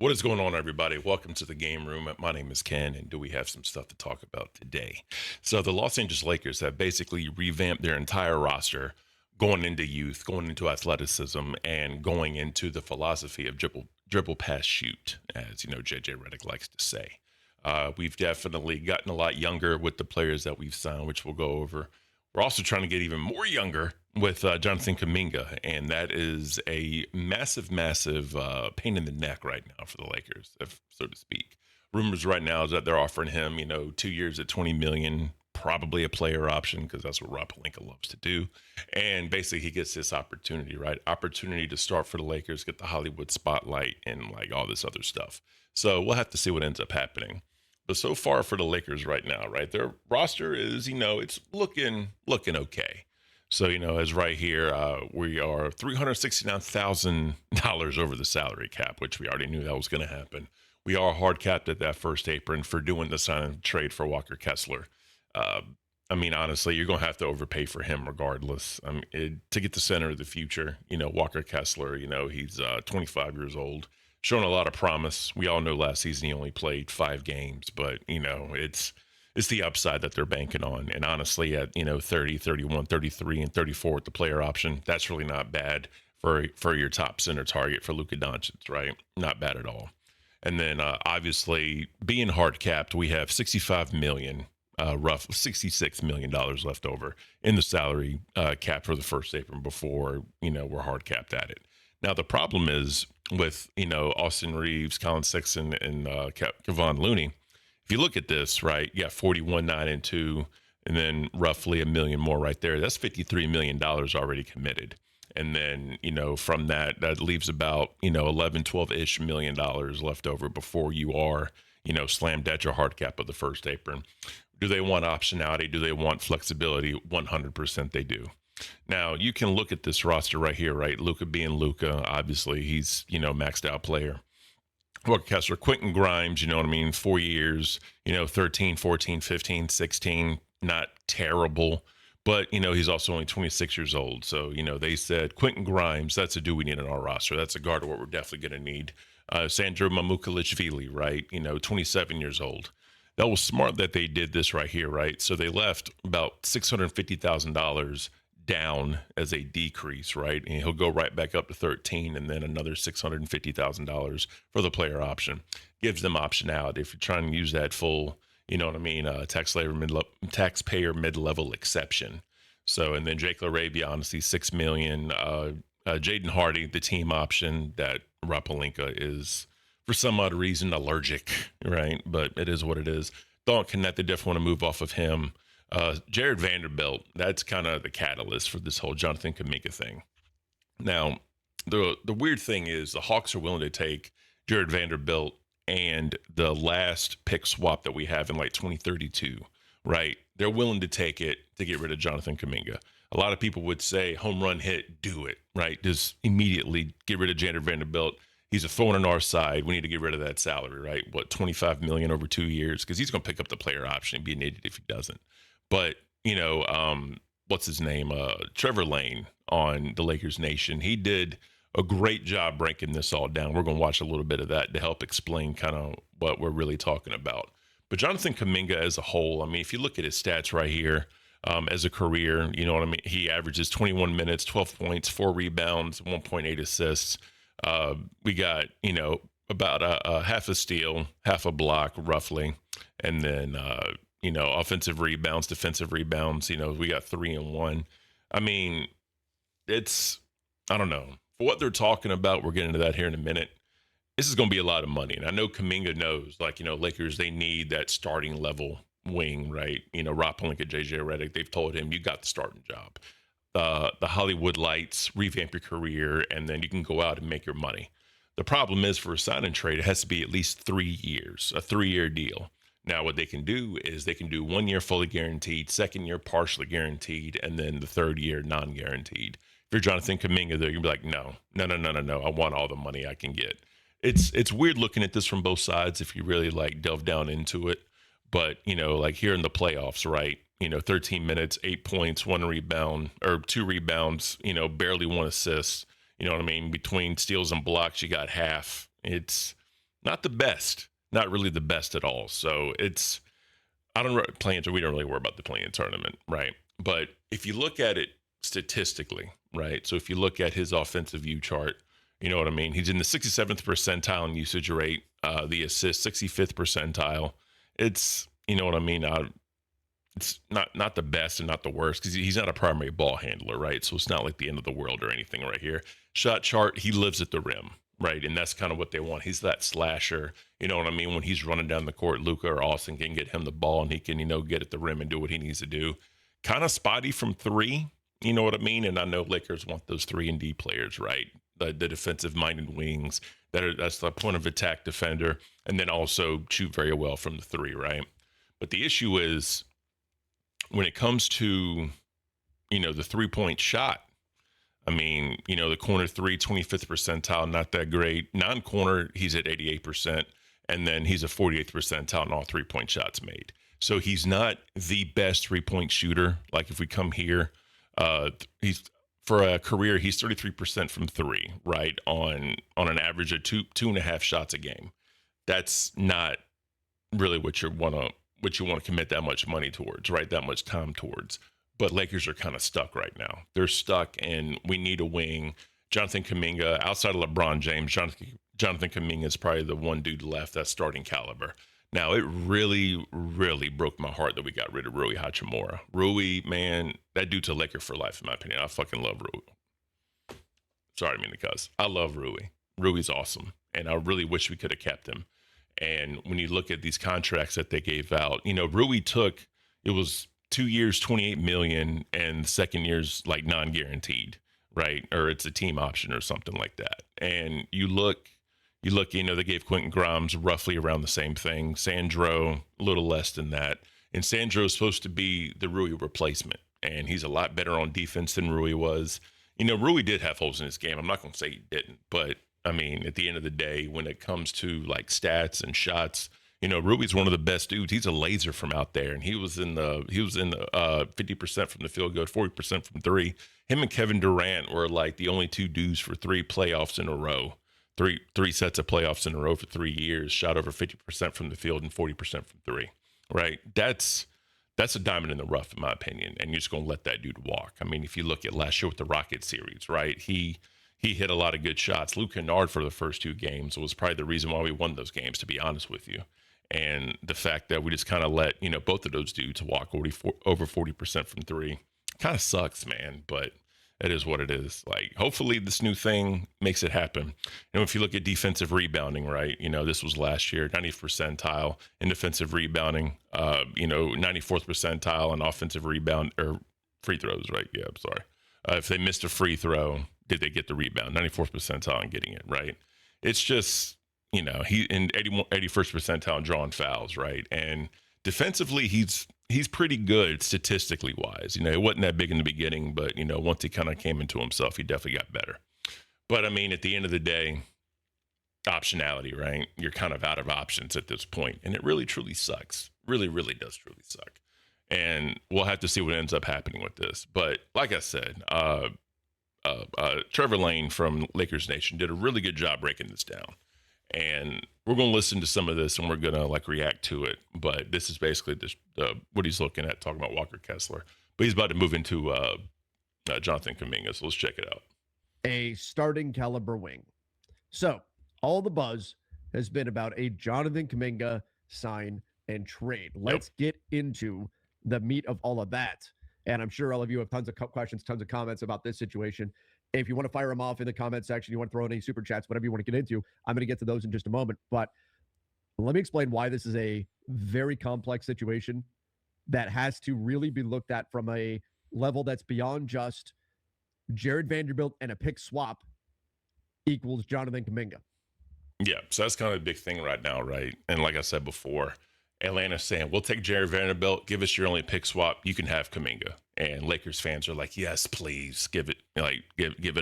What is going on, everybody? Welcome to the game room. My name is Ken, and do we have some stuff to talk about today? So, the Los Angeles Lakers have basically revamped their entire roster, going into youth, going into athleticism, and going into the philosophy of dribble, pass, shoot, as you know, JJ Redick likes to say. We've definitely gotten a lot younger with the players that we've signed, which we'll go over. We're also trying to get even more younger with Jonathan Kuminga, and that is a massive pain in the neck right now for the Lakers, if so to speak. Rumors right now is that they're offering him, 2 years at 20 million, probably a player option because that's what Rob Pelinka loves to do. And basically, he gets this opportunity, right? Opportunity to start for the Lakers, get the Hollywood spotlight, and like all this other stuff. So we'll have to see what ends up happening. But so far for the Lakers right now, right, their roster is, it's looking okay. So, as right here, we are $369,000 over the salary cap, which we already knew that was going to happen. We are hard capped at that first apron for doing the sign and trade for Walker Kessler. Uh, honestly, you're going to have to overpay for him regardless. To get the center of the future, Walker Kessler, he's 25 years old, showing a lot of promise. We all know last season he only played 5 games, but, it's the upside that they're banking on. And honestly, at 30, 31, 33, and 34 with the player option, that's really not bad for your top center target for Luka Doncic, right? Not bad at all. And then obviously being hard capped, we have 65 million, rough $66 million left over in the salary cap for the first apron before we're hard capped at it. Now the problem is with Austin Reeves, Colin Sexton, and Kevon Looney. If you look at this, right, you got 41, 9, and 2, and then roughly a million more right there. That's $53 million already committed. And then, from that leaves about, 11, 12-ish million dollars left over before you are, slammed at your hard cap of the first apron. Do they want optionality? Do they want flexibility? 100% they do. Now, you can look at this roster right here, right? Luka being Luka, obviously, he's, maxed out player. Walker Kessler, Quentin Grimes, 4 years, 13, 14, 15, 16, not terrible. But, he's also only 26 years old. So, they said Quentin Grimes, that's a dude we need on our roster. That's a guard what we're definitely going to need. Sandro Mamukelashvili, right? 27 years old. That was smart that they did this right here, right? So they left about $650,000 down as a decrease, right? And he'll go right back up to 13 and then another $650,000 for the player option. Gives them optionality if you're trying to use that full, taxpayer mid-level exception. So, and then Jake LaRavia, honestly, $6 million. Jaden Hardy, the team option that Rob Pelinka is, for some odd reason, allergic, right? But it is what it is. Don't connect. They definitely want to move off of him. Jared Vanderbilt, that's kind of the catalyst for this whole Jonathan Kuminga thing. Now, the weird thing is the Hawks are willing to take Jared Vanderbilt and the last pick swap that we have in like 2032, right? They're willing to take it to get rid of Jonathan Kuminga. A lot of people would say home run hit, do it, right? Just immediately get rid of Jared Vanderbilt. He's a thorn on our side. We need to get rid of that salary, right? What, 25 million over 2 years? Because he's going to pick up the player option and be an idiot if he doesn't. But, what's his name? Trevor Lane on the Lakers Nation. He did a great job breaking this all down. We're going to watch a little bit of that to help explain kind of what we're really talking about. But Jonathan Kuminga as a whole, if you look at his stats right here, as a career, he averages 21 minutes, 12 points, 4 rebounds, 1.8 assists. We got, about a half a steal, half a block roughly. And then, offensive rebounds, defensive rebounds, we got 3 and 1. I don't know. For what they're talking about, we're getting to that here in a minute. This is going to be a lot of money. And I know Kuminga knows, Lakers, they need that starting level wing, right? Rob Pelinka, JJ Redick, they've told him, you got the starting job. The Hollywood lights, revamp your career, and then you can go out and make your money. The problem is for a sign and trade, it has to be at least 3 years, a 3-year deal. Now, what they can do is they can do 1 year fully guaranteed, 2nd year partially guaranteed, and then the 3rd year non-guaranteed. If you're Jonathan Kuminga, they're going to be like, no. I want all the money I can get. It's weird looking at this from both sides if you really delve down into it. But, here in the playoffs, right? 13 minutes, 8 points, 1 rebound, or 2 rebounds, barely 1 assist. Between steals and blocks, you got half. It's not the best, not really the best at all. So it's I don't play we don't really worry about the play-in tournament, right? But if you look at it statistically, right? So if you look at his offensive view chart, you know what I mean. He's in the 67th percentile in usage rate. The assist 65th percentile. It's you know what I mean. It's not the best and not the worst because he's not a primary ball handler, right? So it's not like the end of the world or anything right here. Shot chart, he lives at the rim, right? And that's kind of what they want. He's that slasher, you know what I mean? When he's running down the court, Luka or Austin can get him the ball and he can, get at the rim and do what he needs to do. Kind of spotty from three, you know what I mean? And I know Lakers want those 3-and-D players, right? The defensive minded wings that's the point of attack defender, and then also shoot very well from the three, right? But the issue is when it comes to, the 3-point shot, I mean, the corner three, 25th percentile, not that great. Non-corner, he's at 88%. And then he's a 48th percentile in all 3-point shots made. So he's not the best 3-point shooter. Like if we come here, he's for a career, he's 33% from three, right? On an average of two and a half shots a game. That's not really what you want to commit that much money towards, right? That much time towards. But Lakers are kind of stuck right now. They're stuck, and we need a wing. Jonathan Kuminga, outside of LeBron James, Jonathan Kuminga is probably the one dude left that's starting caliber. Now, it really, really broke my heart that we got rid of Rui Hachimura. Rui, man, that dude's a Laker for life, in my opinion. I fucking love Rui. Sorry, I mean to cuss. I love Rui. Rui's awesome, and I really wish we could have kept him. And when you look at these contracts that they gave out, Rui took, it was 2 years, $28 million, and the second year's like non-guaranteed, right? Or it's a team option or something like that. And you look, they gave Quentin Grimes roughly around the same thing. Sandro, a little less than that. And Sandro is supposed to be the Rui replacement. And he's a lot better on defense than Rui was. Rui did have holes in his game. I'm not going to say he didn't. But, I mean, at the end of the day, when it comes to, like, stats and shots, Rui's one of the best dudes. He's a laser from out there. And he was in the 50% from the field goal, 40% from three. Him and Kevin Durant were, like, the only two dudes for 3 playoffs in a row. Three sets of playoffs in a row for 3 years, shot over 50% from the field and 40% from three, right? That's a diamond in the rough, in my opinion, and you're just going to let that dude walk. I mean, if you look at last year with the Rocket series, right, he hit a lot of good shots. Luke Kennard for the first 2 games was probably the reason why we won those games, to be honest with you. And the fact that we just kind of let, both of those dudes walk over 40% from three kind of sucks, man, but it is what it is. Like, hopefully this new thing makes it happen. If you look at defensive rebounding, right, this was last year, 90th percentile in defensive rebounding, 94th percentile in offensive rebound or free throws, right? Yeah, I'm sorry. If they missed a free throw, did they get the rebound? 94th percentile in getting it, right? It's just, he in 81st percentile in drawing fouls, right? And defensively, he's pretty good statistically wise. It wasn't that big in the beginning, but, once he kind of came into himself, he definitely got better. But, I mean, at the end of the day, optionality, right? You're kind of out of options at this point, and it really, truly sucks. Really, really does truly suck. And we'll have to see what ends up happening with this. But like I said, Trevor Lane from Lakers Nation did a really good job breaking this down. And we're going to listen to some of this and we're going to react to it. But this is basically what he's looking at, talking about Walker Kessler. But he's about to move into Jonathan Kuminga. So let's check it out. A starting caliber wing. So all the buzz has been about a Jonathan Kuminga sign and trade. Let's get into the meat of all of that. And I'm sure all of you have tons of questions, tons of comments about this situation. If you want to fire them off in the comment section, you want to throw in any super chats, whatever you want to get into, I'm going to get to those in just a moment. But let me explain why this is a very complex situation that has to really be looked at from a level that's beyond just Jared Vanderbilt and a pick swap equals Jonathan Kuminga. Yeah, so that's kind of a big thing right now, right? And like I said before, Atlanta's saying, we'll take Jared Vanderbilt, give us your only pick swap, you can have Kuminga. And Lakers fans are like, yes, please, give it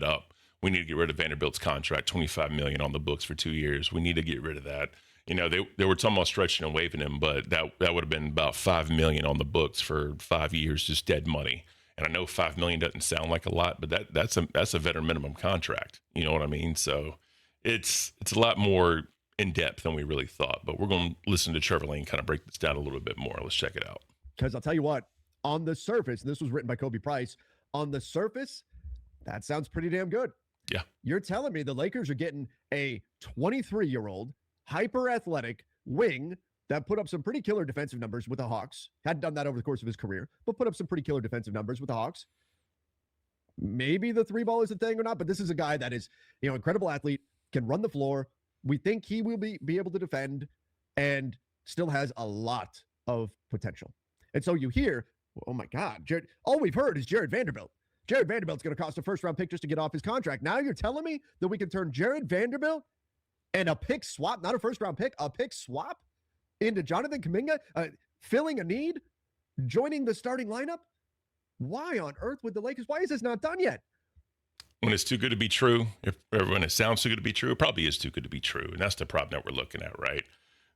up. We need to get rid of Vanderbilt's contract, $25 million on the books for 2 years. We need to get rid of that. They were talking about stretching and waiving him, but that would have been about $5 million on the books for 5 years, just dead money. And I know $5 million doesn't sound like a lot, but that's a veteran minimum contract. You know what I mean? So it's a lot more in depth than we really thought. But we're going to listen to Trevor Lane kind of break this down a little bit more. Let's check it out. Because I'll tell you what, on the surface, and this was written by Kobe Price, on the surface, that sounds pretty damn good. Yeah. You're telling me the Lakers are getting a 23-year-old, hyper athletic wing that put up some pretty killer defensive numbers with the Hawks. Hadn't done that over the course of his career, but put up some pretty killer defensive numbers with the Hawks. Maybe the three ball is a thing or not, but this is a guy that is, incredible athlete, can run the floor. We think he will be able to defend and still has a lot of potential. And so you hear, oh my God, Jared, all we've heard is Jared Vanderbilt. Jared Vanderbilt's going to cost a first-round pick just to get off his contract. Now you're telling me that we can turn Jared Vanderbilt and a pick swap, not a first-round pick, a pick swap into Jonathan Kuminga, filling a need, joining the starting lineup? Why on earth would the Lakers? Why is this not done yet? When it's too good to be true, when it sounds too good to be true, it probably is too good to be true. And that's the problem that we're looking at, right?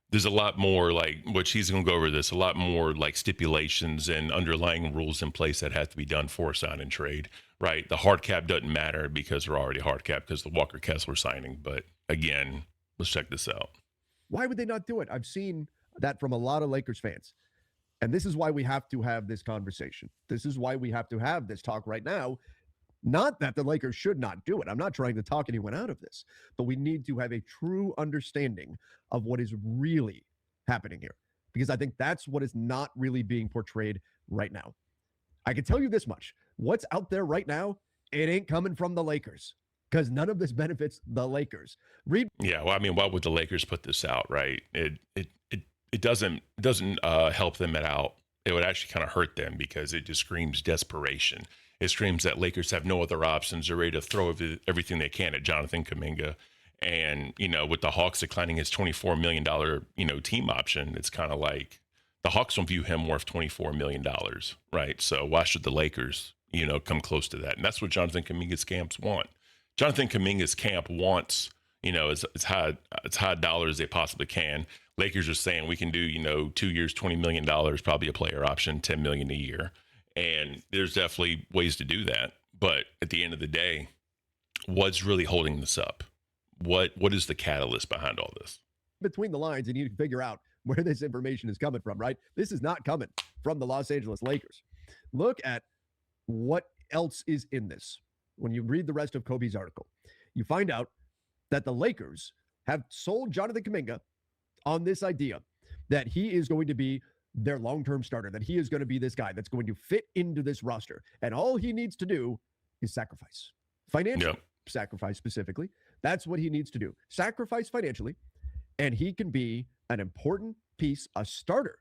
There's a lot more, like, which he's going to go over this, a lot more like stipulations and underlying rules in place that have to be done for a sign and trade, right? The hard cap doesn't matter because we're already hard cap because the Walker Kessler signing. But again, let's check this out. Why would they not do it? I've seen that from a lot of Lakers fans. And this is why we have to have this conversation. This is why we have to have this talk right now. Not that the Lakers should not do it. I'm not trying to talk anyone out of this, but we need to have a true understanding of what is really happening here, because I think that's what is not really being portrayed right now. I can tell you this much. What's out there right now, it ain't coming from the Lakers, because none of this benefits the Lakers. Yeah, well, I mean, why would the Lakers put this out, right? It doesn't help them out. It would actually kind of hurt them because it just screams desperation. It screams that Lakers have no other options. They're ready to throw everything they can at Jonathan Kuminga. And, with the Hawks declining his $24 million, team option, it's kind of like the Hawks don't view him worth $24 million, right? So why should the Lakers, come close to that? And that's what Jonathan Kuminga's camps want. Jonathan Kuminga's camp wants, as high dollar as they possibly can. Lakers are saying we can do, 2 years, $20 million, probably a player option, $10 million a year. And there's definitely ways to do that. But at the end of the day, what's really holding this up? What is the catalyst behind all this? Between the lines, and you can figure out where this information is coming from, right? This is not coming from the Los Angeles Lakers. Look at what else is in this. When you read the rest of Kobe's article, you find out that the Lakers have sold Jonathan Kuminga on this idea that he is going to be their long-term starter, that he is going to be this guy that's going to fit into this roster. And all he needs to do is sacrifice. Financial sacrifice specifically. That's what he needs to do. Sacrifice financially, and he can be an important piece, a starter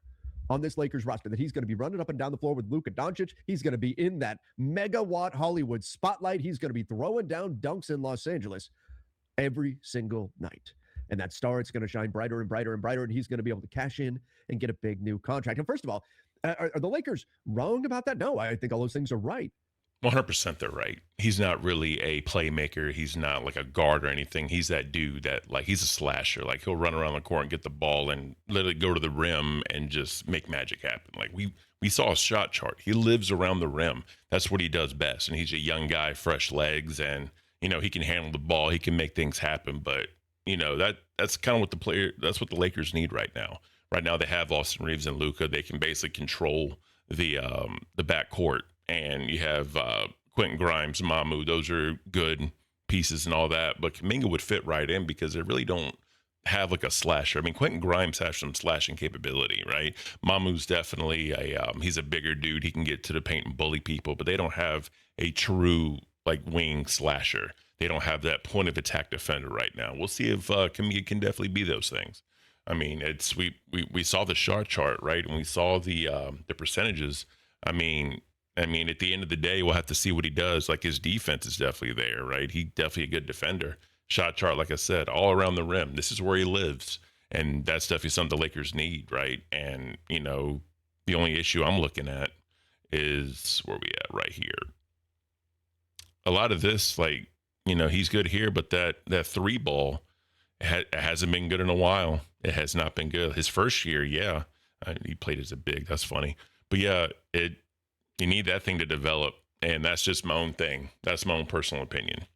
on this Lakers roster, that he's going to be running up and down the floor with Luka Doncic. He's going to be in that megawatt Hollywood spotlight. He's going to be throwing down dunks in Los Angeles every single night. And that star, it's going to shine brighter and brighter and brighter, and he's going to be able to cash in and get a big new contract. And first of all, are the Lakers wrong about that? No, I think all those things are right. 100% they're right. He's not really a playmaker. He's not like a guard or anything. He's that dude that, like, he's a slasher. Like, he'll run around the court and get the ball and literally go to the rim and just make magic happen. Like, we saw a shot chart. He lives around the rim. That's what he does best. And he's a young guy, fresh legs, and, he can handle the ball. He can make things happen. But, that's kind of what that's what the Lakers need right now. Right now they have Austin Reeves and Luka. They can basically control the backcourt. And you have Quentin Grimes, Mamu. Those are good pieces and all that. But Kuminga would fit right in because they really don't have like a slasher. I mean, Quentin Grimes has some slashing capability, right? Mamu's definitely he's a bigger dude. He can get to the paint and bully people, but they don't have a true like wing slasher. They don't have that point of attack defender right now. We'll see if Kuminga can definitely be those things. I mean, it's we saw the shot chart, right? And we saw the percentages. I mean, at the end of the day, we'll have to see what he does. Like, his defense is definitely there, right? He's definitely a good defender. Shot chart, like I said, all around the rim. This is where he lives. And that's definitely something the Lakers need, right? And, the only issue I'm looking at is where we at right here. A lot of this, like, he's good here, but that three ball hasn't been good in a while. It has not been good. His first year, yeah, he played as a big. That's funny. But, yeah, you need that thing to develop, and that's just my own thing. That's my own personal opinion.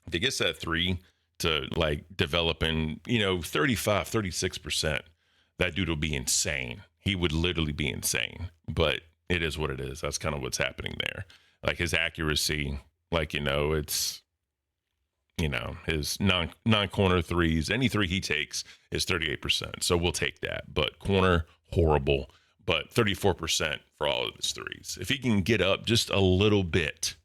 If he gets that three to like develop in, 35, 36%, that dude will be insane. He would literally be insane. But it is what it is. That's kind of what's happening there. Like his accuracy, like, it's, his non corner threes, any three he takes is 38%. So we'll take that. But corner, horrible. But 34% for all of his threes. If he can get up just a little bit,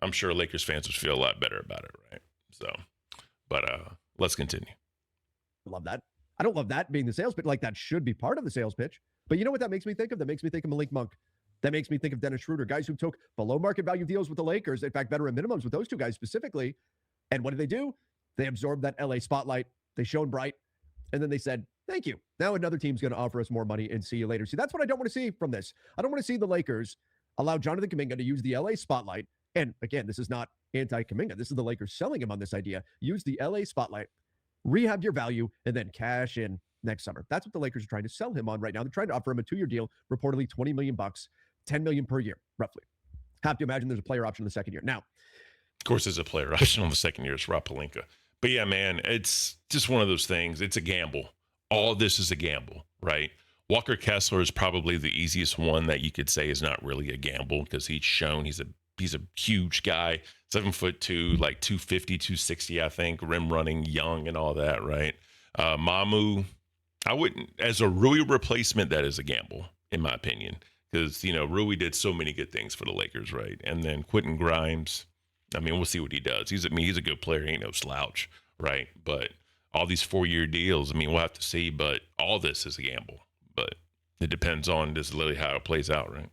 I'm sure Lakers fans would feel a lot better about it, right? So, but let's continue. Love that. I don't love that being the sales pitch. Like that should be part of the sales pitch. But you know what that makes me think of? That makes me think of Malik Monk. That makes me think of Dennis Schroeder, guys who took below market value deals with the Lakers. In fact, veteran minimums with those two guys specifically. And what did they do? They absorbed that LA spotlight. They shone bright. And then they said, thank you. Now another team's going to offer us more money and see you later. See, that's what I don't want to see from this. I don't want to see the Lakers allow Jonathan Kuminga to use the LA spotlight. And again, this is not anti-Kuminga. This is the Lakers selling him on this idea. Use the LA spotlight, rehab your value, and then cash in next summer. That's what the Lakers are trying to sell him on right now. They're trying to offer him a 2-year deal, reportedly $20 million, $10 million per year, roughly. Have to imagine there's a player option in the second year. Now, of course, there's a player option on the second year. It's Rob Pelinka. But yeah, man, it's just one of those things. It's a gamble. All this is a gamble, right? Walker Kessler is probably the easiest one that you could say is not really a gamble because he's shown he's a huge guy, 7'2", like 250, 260, I think, rim running, young, and all that, right? Mamu, I wouldn't, as a Rui replacement, that is a gamble, in my opinion, because, Rui did so many good things for the Lakers, right? And then Quentin Grimes, I mean, we'll see what he does. He's a good player. He ain't no slouch, right? But all these 4-year deals, I mean, we'll have to see, but all this is a gamble. But it depends on just literally how it plays out, right?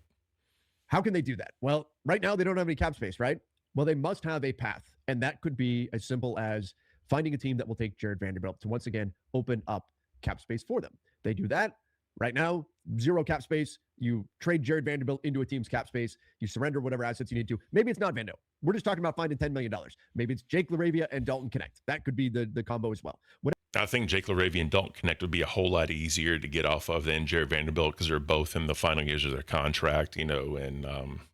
How can they do that? Well, right now they don't have any cap space, right? Well, they must have a path. And that could be as simple as finding a team that will take Jared Vanderbilt to once again open up cap space for them. They do that right now, 0 cap space. You trade Jared Vanderbilt into a team's cap space. You surrender whatever assets you need to. Maybe it's not Vando. We're just talking about finding $10 million. Maybe it's Jake LaRavia and Dalton Connect. That could be the combo as well. I think Jake LaRavia and Dalton Connect would be a whole lot easier to get off of than Jared Vanderbilt because they're both in the final years of their contract, and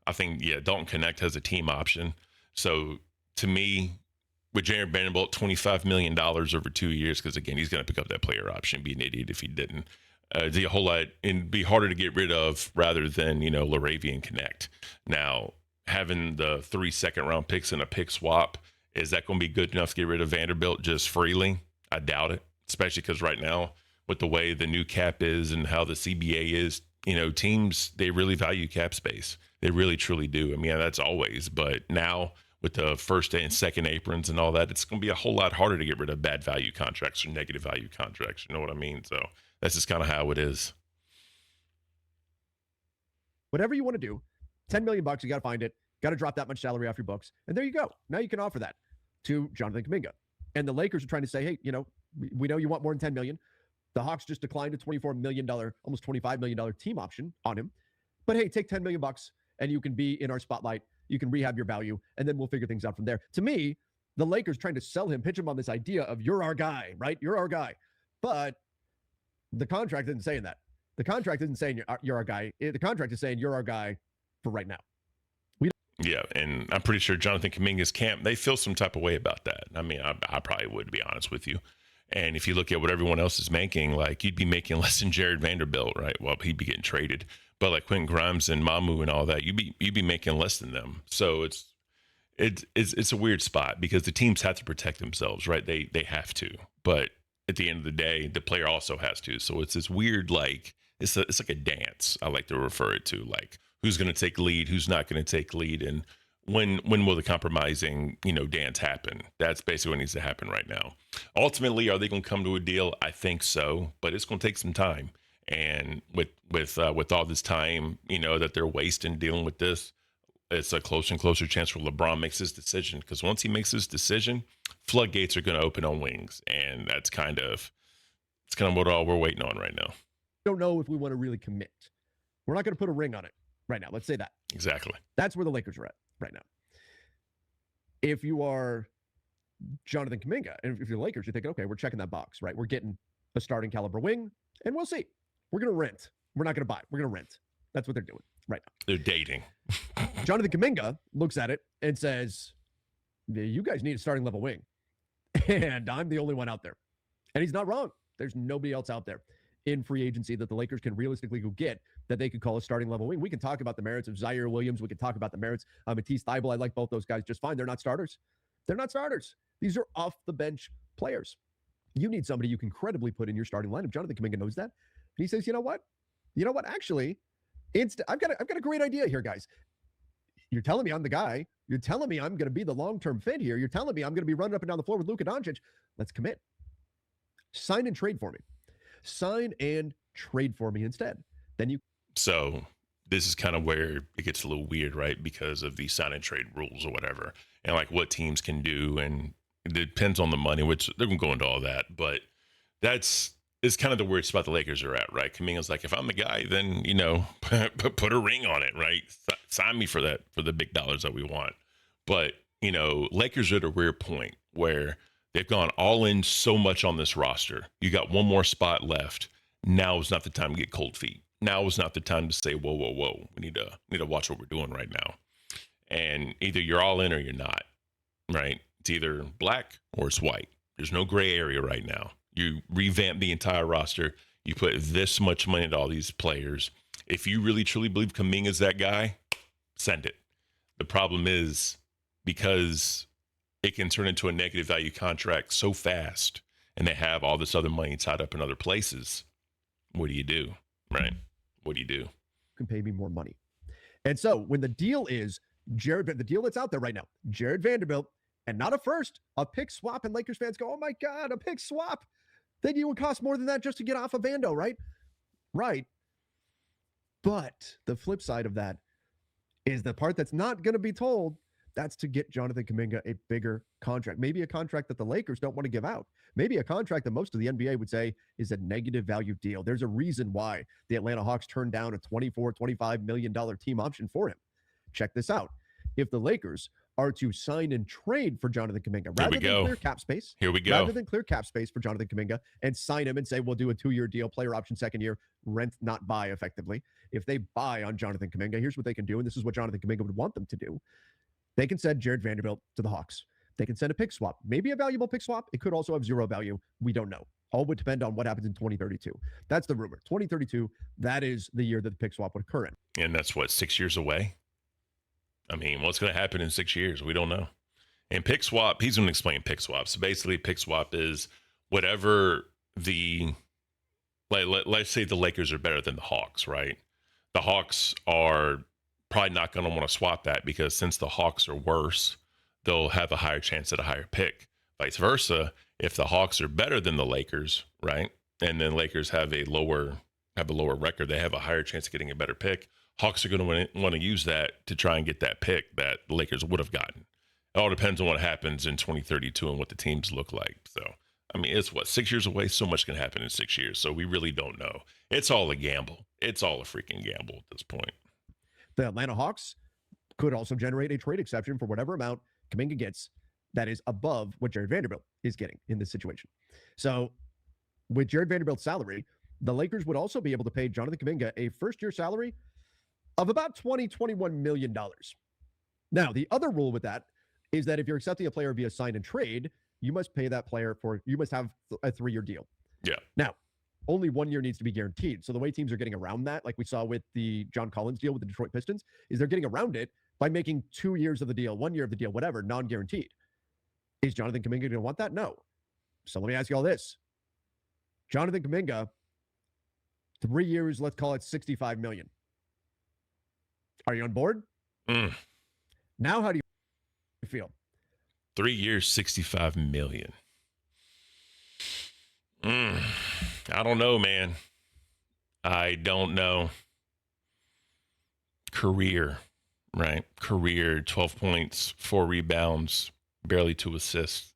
I think, Dalton Connect has a team option. So to me, with Jared Vanderbilt, $25 million over 2 years, because again, he's going to pick up that player option, be an idiot if he didn't. It'd be a whole lot, and be harder to get rid of rather than, LaRavia and Connect. Now, having the 3 second-round picks and a pick swap, is that going to be good enough to get rid of Vanderbilt just freely? I doubt it, especially because right now, with the way the new cap is and how the CBA is, teams, they really value cap space. They really, truly do. I mean, that's always. But now with the first and second aprons and all that, it's going to be a whole lot harder to get rid of bad value contracts or negative value contracts. You know what I mean? So that's just kind of how it is. Whatever you want to do, $10 million, you got to find it. Got to drop that much salary off your books. And there you go. Now you can offer that to Jonathan Kuminga. And the Lakers are trying to say, hey, we know you want more than $10 million. The Hawks just declined a $24 million, almost $25 million team option on him. But hey, take $10 million and you can be in our spotlight. You can rehab your value, and then we'll figure things out from there. To me, the Lakers trying to sell him, pitch him on this idea of you're our guy, right? You're our guy. But the contract isn't saying that. The contract isn't saying you're our guy. The contract is saying you're our guy for right now. Yeah, and I'm pretty sure Jonathan Kuminga's camp, they feel some type of way about that. I mean, I probably would, to be honest with you. And if you look at what everyone else is making, like you'd be making less than Jared Vanderbilt, right? Well, he'd be getting traded. But like Quentin Grimes and Mamu and all that, you'd be making less than them. So it's a weird spot because the teams have to protect themselves, right? They have to. But at the end of the day, the player also has to. So it's this weird, like it's like a dance. I like to refer it to, like who's going to take lead, who's not going to take lead, and when will the compromising, dance happen? That's basically what needs to happen right now. Ultimately, are they going to come to a deal? I think so, but it's going to take some time. And with all this time, that they're wasting dealing with this, it's a closer and closer chance where LeBron makes his decision. Because once he makes his decision, floodgates are going to open on wings, and it's kind of what all we're waiting on right now. Don't know if we want to really commit. We're not going to put a ring on it right now. Let's say that. Exactly. That's where the Lakers are at right now. If you are Jonathan Kuminga, and if you're the Lakers, you're thinking, okay, we're checking that box, right? We're getting a starting caliber wing, and we'll see. We're going to rent. We're not going to buy. We're going to rent. That's what they're doing right now. They're dating. Jonathan Kuminga looks at it and says, You guys need a starting level wing. And I'm the only one out there. And he's not wrong. There's nobody else out there in free agency that the Lakers can realistically go get that they could call a starting level wing. We can talk about the merits of Zaire Williams. We can talk about the merits of Matisse Thybulle. I like both those guys just fine. They're not starters. They're not starters. These are off the bench players. You need somebody you can credibly put in your starting lineup. Jonathan Kuminga knows that. And he says, you know what? Actually, I've got a great idea here, guys. You're telling me I'm the guy. You're telling me I'm going to be the long-term fit here. You're telling me I'm going to be running up and down the floor with Luka Doncic. Let's commit. Sign and trade for me. Sign and trade for me instead. Then you. So this is kind of where it gets a little weird, right? Because of the sign and trade rules or whatever, and like what teams can do, and it depends on the money, which they're going to go into all that. But it's kind of the weird spot the Lakers are at, right? Kuminga's like, if I'm the guy, then put a ring on it, right? Sign me for that, for the big dollars that we want. But Lakers are at a weird point where they've gone all in so much on this roster. You got one more spot left. Now is not the time to get cold feet. Now is not the time to say, whoa, whoa, whoa. We need to watch what we're doing right now. And either you're all in or you're not, right? It's either black or it's white. There's no gray area right now. You revamp the entire roster. You put this much money into all these players. If you really, truly believe Kuminga is that guy, send it. The problem is because it can turn into a negative value contract so fast, and they have all this other money tied up in other places. What do you do, right? What do you do? You can pay me more money. And so when the deal is the deal that's out there right now, Jared Vanderbilt, and not a first, a pick swap, and Lakers fans go, oh my God, a pick swap. Then you would cost more than that just to get off of Vando, right? Right. But the flip side of that is the part that's not going to be told. That's to get Jonathan Kuminga a bigger contract. Maybe a contract that the Lakers don't want to give out. Maybe a contract that most of the NBA would say is a negative value deal. There's a reason why the Atlanta Hawks turned down a $25 million team option for him. Check this out. If the Lakers are to sign and trade for Jonathan Kuminga, rather than clear cap space, rather than clear cap space for Jonathan Kuminga and sign him and say, we'll do a 2-year deal, player option, second year, rent, not buy effectively. If they buy on Jonathan Kuminga, here's what they can do. And this is what Jonathan Kuminga would want them to do. They can send Jared Vanderbilt to the Hawks. They can send a pick swap, maybe a valuable pick swap. It could also have zero value. We don't know. All would depend on what happens in 2032. That's the rumor. 2032, that is the year that the pick swap would occur in. And that's what, 6 years away? I mean, what's going to happen in 6 years? We don't know. And pick swap, he's going to explain pick swap. So basically, pick swap is whatever let's say the Lakers are better than the Hawks, right? The Hawks are probably not going to want to swap that because since the Hawks are worse, they'll have a higher chance at a higher pick. Vice versa, if the Hawks are better than the Lakers, right, and then Lakers have a lower record, they have a higher chance of getting a better pick. Hawks are going to want to use that to try and get that pick that the Lakers would have gotten. It all depends on what happens in 2032 and what the teams look like. So, I mean, it's 6 years away. So much can happen in 6 years. So we really don't know. It's all a gamble. It's all a freaking gamble at this point. The Atlanta Hawks could also generate a trade exception for whatever amount Kuminga gets that is above what Jared Vanderbilt is getting in this situation. So with Jared Vanderbilt's salary, the Lakers would also be able to pay Jonathan Kuminga a first-year salary of about $21 million. Now, the other rule with that is that if you're accepting a player via sign and trade, you must pay that player you must have a 3-year deal. Yeah. Now, only 1 year needs to be guaranteed. So the way teams are getting around that, like we saw with the John Collins deal with the Detroit Pistons, is they're getting around it by making 2 years of the deal, 1 year of the deal, whatever, non-guaranteed. Is Jonathan Kuminga going to want that? No. So let me ask you all this. Jonathan Kuminga, 3 years, let's call it $65 million. Are you on board? Now, how do you feel? 3 years, $65 million. I don't know, man. I don't know. Career, right? Career, 12 points, 4 rebounds, barely 2 assists.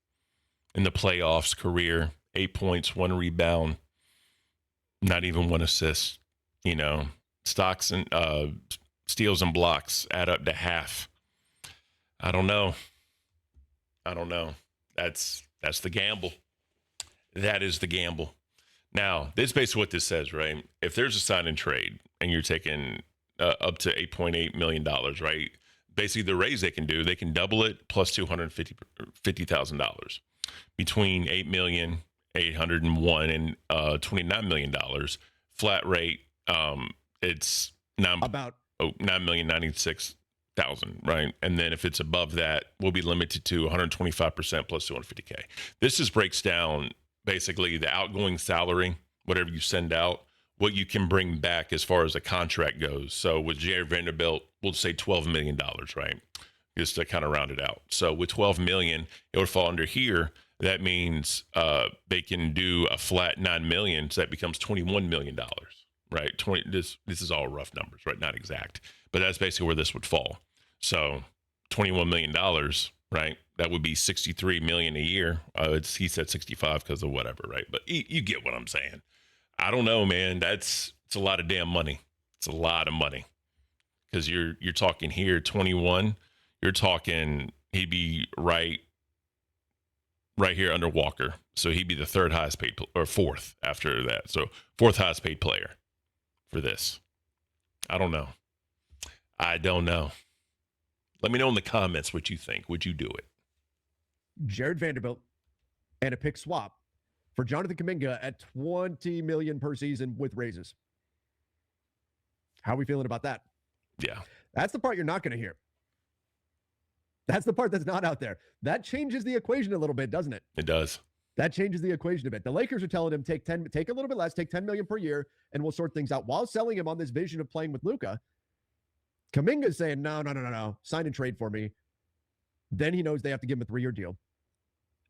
In the playoffs, career, 8 points, 1 rebound, not even 1 assist. Stocks and steals and blocks add up to half. I don't know. That's the gamble. That is the gamble. Now, this is basically what this says, right? If there's a sign and trade and you're taking up to $8.8 million, right? basically the raise they can do, they can double it plus $250,000 between $8,801,000 and $29 million flat rate. It's About 9,096,000, right? And then if it's above that, we'll be limited to 125% plus 250K. This just breaks down basically the outgoing salary, whatever you send out, what you can bring back as far as a contract goes. So with Jared Vanderbilt, we'll say $12 million, right? Just to kind of round it out. So with 12 million, it would fall under here. That means they can do a flat 9 million. So that becomes $21 million, right? This is all rough numbers, right? Not exact, but that's basically where this would fall. So $21 million, right? That would be 63 million a year. He said 65 because of whatever, right? But you get what I'm saying. I don't know, man. It's a lot of damn money. It's a lot of money because you're talking here 21. You're talking he'd be right here under Walker, so he'd be the third highest paid or fourth after that. So fourth highest paid player for this. I don't know. Let me know in the comments what you think. Would you do it? Jared Vanderbilt and a pick swap for Jonathan Kuminga at 20 million per season with raises. How are we feeling about that? Yeah. That's the part you're not going to hear. That's the part that's not out there. That changes the equation a little bit, doesn't it? It does. That changes the equation a bit. The Lakers are telling him take a little bit less, take 10 million per year, and we'll sort things out while selling him on this vision of playing with Luka. Kuminga's saying, no. Sign and trade for me. Then he knows they have to give him a 3-year deal.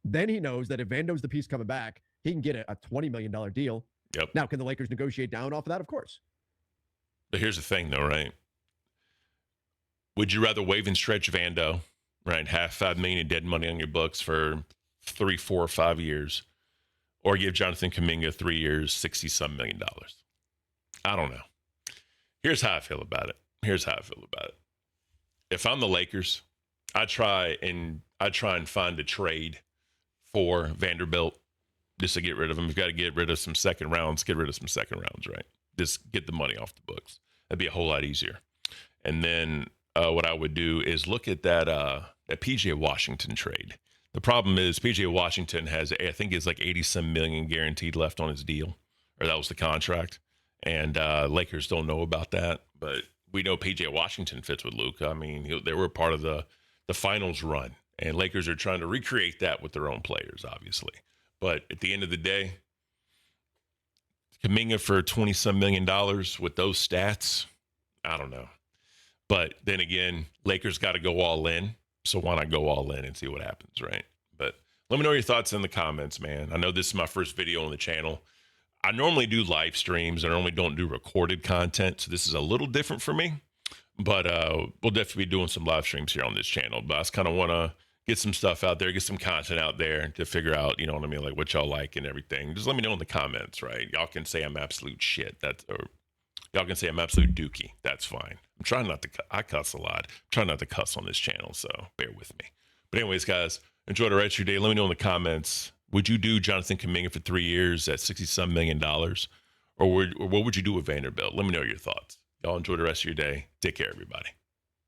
Then he knows that if Vando's the piece coming back, he can get a $20 million deal. Yep. Now, can the Lakers negotiate down off of that? Of course. But here's the thing, though, right? Would you rather waive and stretch Vando, right? Have $5 million in dead money on your books for 3, 4, or 5 years, or give Jonathan Kuminga 3 years, $60-some million? I don't know. Here's how I feel about it. If I'm the Lakers, I try and find a trade for Vanderbilt just to get rid of him. You've got to get rid of some second rounds, right? Just get the money off the books. That'd be a whole lot easier. And then what I would do is look at that PJ Washington trade. The problem is PJ Washington has, I think it's like 80-some million guaranteed left on his deal, or that was the contract. And Lakers don't know about that, but we know PJ Washington fits with Luka. I mean, they were part of the finals run, and Lakers are trying to recreate that with their own players, obviously. But at the end of the day, Kuminga for $20-some million with those stats, I don't know. But then again, Lakers got to go all in. So why not go all in and see what happens, right? But let me know your thoughts in the comments, man. I know this is my first video on the channel. I normally do live streams. I normally don't do recorded content. So this is a little different for me. But we'll definitely be doing some live streams here on this channel. But I just kind of want to get some stuff out there, get some content out there to figure out, you know what I mean, like what y'all like and everything. Just let me know in the comments, right? Y'all can say I'm absolute shit. Y'all can say I'm absolute dookie. That's fine. I'm trying not to, I cuss a lot. I'm trying not to cuss on this channel, so bear with me. But anyways, guys, enjoy the rest of your day. Let me know in the comments, would you do Jonathan Kuminga for 3 years at $60-some million? Or what would you do with Vanderbilt? Let me know your thoughts. Y'all enjoy the rest of your day. Take care, everybody.